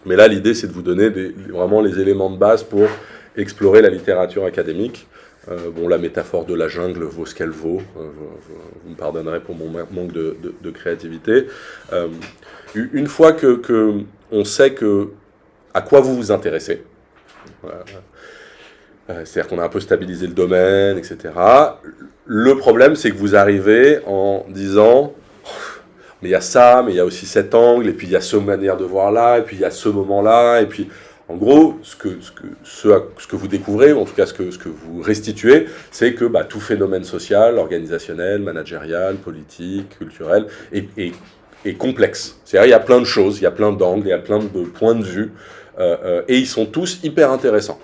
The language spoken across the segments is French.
Mais là, l'idée, c'est de vous donner vraiment les éléments de base pour explorer la littérature académique. Bon, la métaphore de la jungle vaut ce qu'elle vaut. Vous me pardonnerez pour mon manque de créativité. Une fois que on sait à quoi vous vous intéressez, c'est-à-dire qu'on a un peu stabilisé le domaine, etc. Le problème, c'est que vous arrivez en disant mais il y a ça, mais il y a aussi cet angle, et puis il y a cette manière de voir là, et puis il y a ce moment-là, et puis en gros, ce que vous découvrez, ou en tout cas ce que vous restituez, c'est que tout phénomène social, organisationnel, managérial, politique, culturel, est complexe. C'est-à-dire il y a plein de choses, il y a plein d'angles, il y a plein de points de vue, et ils sont tous hyper intéressants.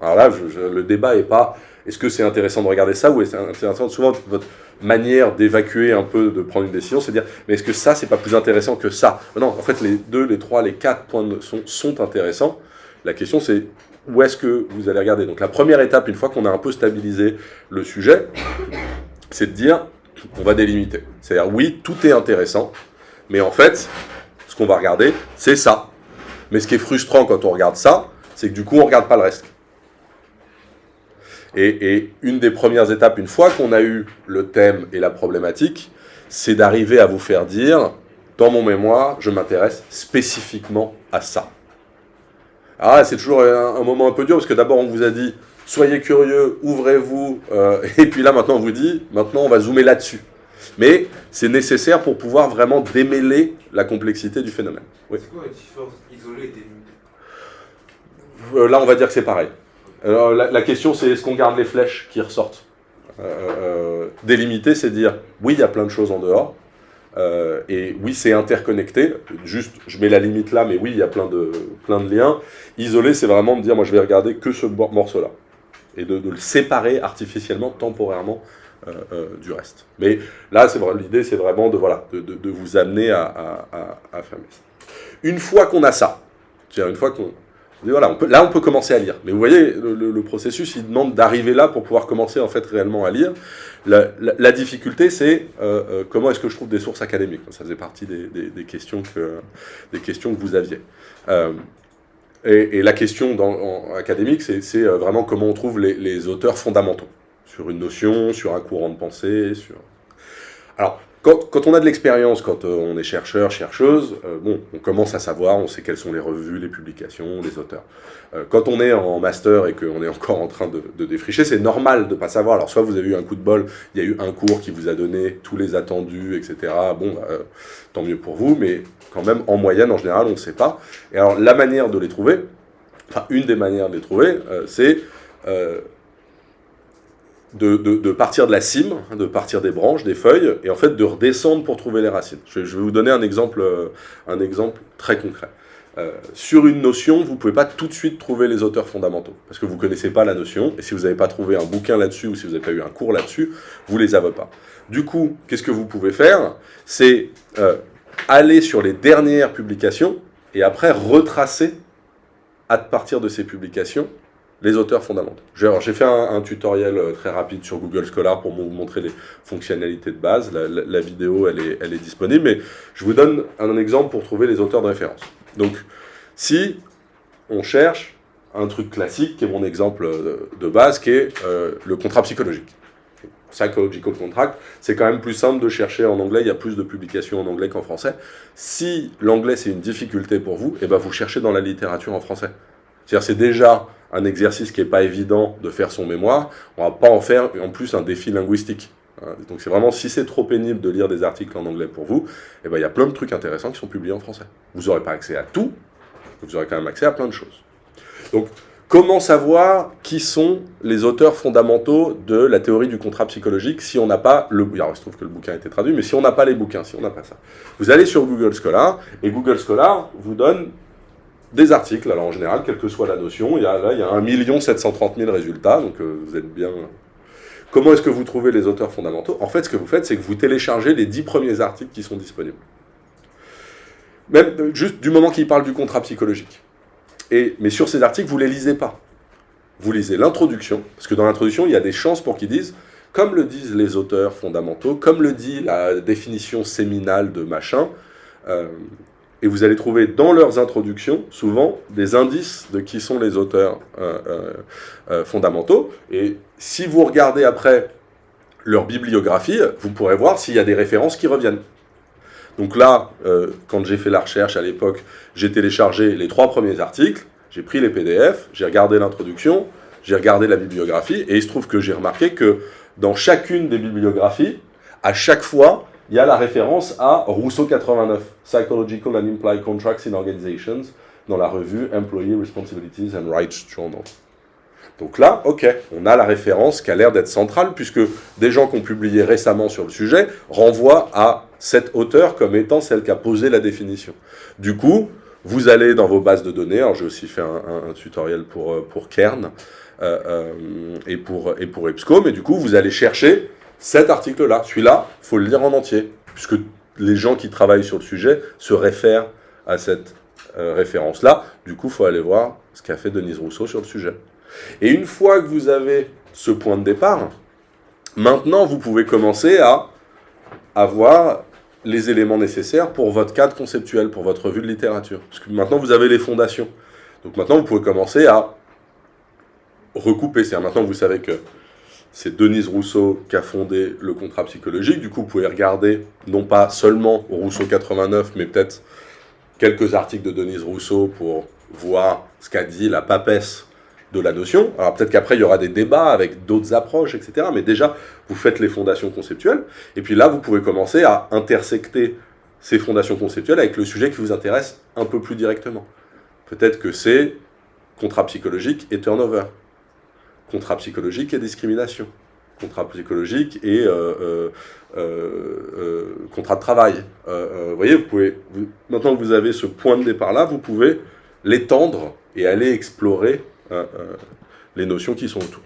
Alors là, le débat n'est pas est-ce que c'est intéressant de regarder ça, ou est-ce que c'est intéressant, souvent votre manière d'évacuer un peu, de prendre une décision, c'est de dire mais est-ce que ça, c'est pas plus intéressant que ça? Non, en fait, les 2, les 3, les 4 points sont intéressants. La question, c'est où est-ce que vous allez regarder? Donc la première étape, une fois qu'on a un peu stabilisé le sujet, c'est de dire on va délimiter. C'est-à-dire oui, tout est intéressant, mais en fait, ce qu'on va regarder, c'est ça. Mais ce qui est frustrant quand on regarde ça, c'est que du coup, on ne regarde pas le reste. Et une des premières étapes, une fois qu'on a eu le thème et la problématique, c'est d'arriver à vous faire dire, dans mon mémoire, je m'intéresse spécifiquement à ça. Alors là, c'est toujours un moment un peu dur, parce que d'abord on vous a dit, soyez curieux, ouvrez-vous, et puis là maintenant on vous dit, maintenant on va zoomer là-dessus. Mais c'est nécessaire pour pouvoir vraiment démêler la complexité du phénomène. Oui. C'est quoi la différence isolée et délimitée? Là on va dire que c'est pareil. Alors, la question, c'est est-ce qu'on garde les flèches qui ressortent? Délimiter, c'est dire oui, il y a plein de choses en dehors, et oui, c'est interconnecté. Juste, je mets la limite là, mais oui, il y a plein de liens. Isoler, c'est vraiment de dire moi, je vais regarder que ce morceau-là, et de le séparer artificiellement, temporairement, du reste. Mais là, l'idée, c'est vraiment de vous amener à fermer ça. Une fois qu'on a ça, c'est-à-dire une fois qu'on voilà, on peut commencer à lire. Mais vous voyez, le processus, il demande d'arriver là pour pouvoir commencer en fait réellement à lire. La difficulté, c'est comment est-ce que je trouve des sources académiques. Ça faisait partie des questions que vous aviez. Et la question académique, c'est vraiment comment on trouve les auteurs fondamentaux sur une notion, sur un courant de pensée. Alors, quand on a de l'expérience, quand on est chercheur, chercheuse, on commence à savoir, on sait quelles sont les revues, les publications, les auteurs. Quand on est en master et qu'on est encore en train de défricher, c'est normal de ne pas savoir. Alors soit vous avez eu un coup de bol, il y a eu un cours qui vous a donné tous les attendus, etc. Tant mieux pour vous, mais quand même, en moyenne, en général, on ne sait pas. Et alors la manière de les trouver, enfin une des manières de les trouver, c'est de partir de la cime, de partir des branches, des feuilles, et en fait de redescendre pour trouver les racines. Je vais vous donner un exemple très concret. Sur une notion, vous ne pouvez pas tout de suite trouver les auteurs fondamentaux, parce que vous ne connaissez pas la notion, et si vous n'avez pas trouvé un bouquin là-dessus, ou si vous n'avez pas eu un cours là-dessus, vous ne les avez pas. Du coup, qu'est-ce que vous pouvez faire? C'est aller sur les dernières publications, et après retracer, à partir de ces publications, les auteurs fondamentaux. J'ai fait un tutoriel très rapide sur Google Scholar pour vous montrer les fonctionnalités de base. La vidéo, elle est disponible, mais je vous donne un exemple pour trouver les auteurs de référence. Donc, si on cherche un truc classique, qui est mon exemple de base, qui est le contrat psychologique. Psychological Contract, c'est quand même plus simple de chercher en anglais, il y a plus de publications en anglais qu'en français. Si l'anglais c'est une difficulté pour vous, vous cherchez dans la littérature en français. C'est-à-dire c'est déjà un exercice qui n'est pas évident de faire son mémoire, on ne va pas en faire en plus un défi linguistique. Donc c'est vraiment, si c'est trop pénible de lire des articles en anglais pour vous, il y a plein de trucs intéressants qui sont publiés en français. Vous n'aurez pas accès à tout, mais vous aurez quand même accès à plein de choses. Donc, comment savoir qui sont les auteurs fondamentaux de la théorie du contrat psychologique si on n'a pas alors il se trouve que le bouquin a été traduit, mais si on n'a pas les bouquins, si on n'a pas ça. Vous allez sur Google Scholar, et Google Scholar vous donne des articles, alors en général, quelle que soit la notion, il y a 1 730 000 résultats, donc vous êtes bien... Comment est-ce que vous trouvez les auteurs fondamentaux? En fait, ce que vous faites, c'est que vous téléchargez les 10 premiers articles qui sont disponibles. Même juste du moment qu'ils parlent du contrat psychologique. Mais sur ces articles, vous ne les lisez pas. Vous lisez l'introduction, parce que dans l'introduction, il y a des chances pour qu'ils disent, comme le disent les auteurs fondamentaux, comme le dit la définition séminale de machin, et vous allez trouver dans leurs introductions, souvent, des indices de qui sont les auteurs fondamentaux. Et si vous regardez après leur bibliographie, vous pourrez voir s'il y a des références qui reviennent. Donc là, quand j'ai fait la recherche à l'époque, j'ai téléchargé les 3 premiers articles, j'ai pris les PDF, j'ai regardé l'introduction, j'ai regardé la bibliographie, et il se trouve que j'ai remarqué que dans chacune des bibliographies, à chaque fois, il y a la référence à Rousseau 89, Psychological and Implied Contracts in Organizations, dans la revue Employee Responsibilities and Rights Journal. Donc là, ok, on a la référence qui a l'air d'être centrale, puisque des gens qui ont publié récemment sur le sujet renvoient à cette auteure comme étant celle qui a posé la définition. Du coup, vous allez dans vos bases de données, alors j'ai aussi fait un tutoriel pour Kern et pour EBSCO, mais du coup, vous allez chercher cet article-là. Celui-là, il faut le lire en entier, puisque les gens qui travaillent sur le sujet se réfèrent à cette référence-là. Du coup, il faut aller voir ce qu'a fait Denise Rousseau sur le sujet. Et une fois que vous avez ce point de départ, maintenant, vous pouvez commencer à avoir les éléments nécessaires pour votre cadre conceptuel, pour votre revue de littérature. Parce que maintenant, vous avez les fondations. Donc maintenant, vous pouvez commencer à recouper. C'est-à-dire maintenant, vous savez que c'est Denise Rousseau qui a fondé le contrat psychologique. Du coup, vous pouvez regarder, non pas seulement Rousseau 89, mais peut-être quelques articles de Denise Rousseau pour voir ce qu'a dit la papesse de la notion. Alors peut-être qu'après, il y aura des débats avec d'autres approches, etc. Mais déjà, vous faites les fondations conceptuelles. Et puis là, vous pouvez commencer à intersecter ces fondations conceptuelles avec le sujet qui vous intéresse un peu plus directement. Peut-être que c'est contrat psychologique et turnover. Contrat psychologique et discrimination. Contrat psychologique et contrat de travail. Vous voyez, maintenant que vous avez ce point de départ-là, vous pouvez l'étendre et aller explorer les notions qui sont autour.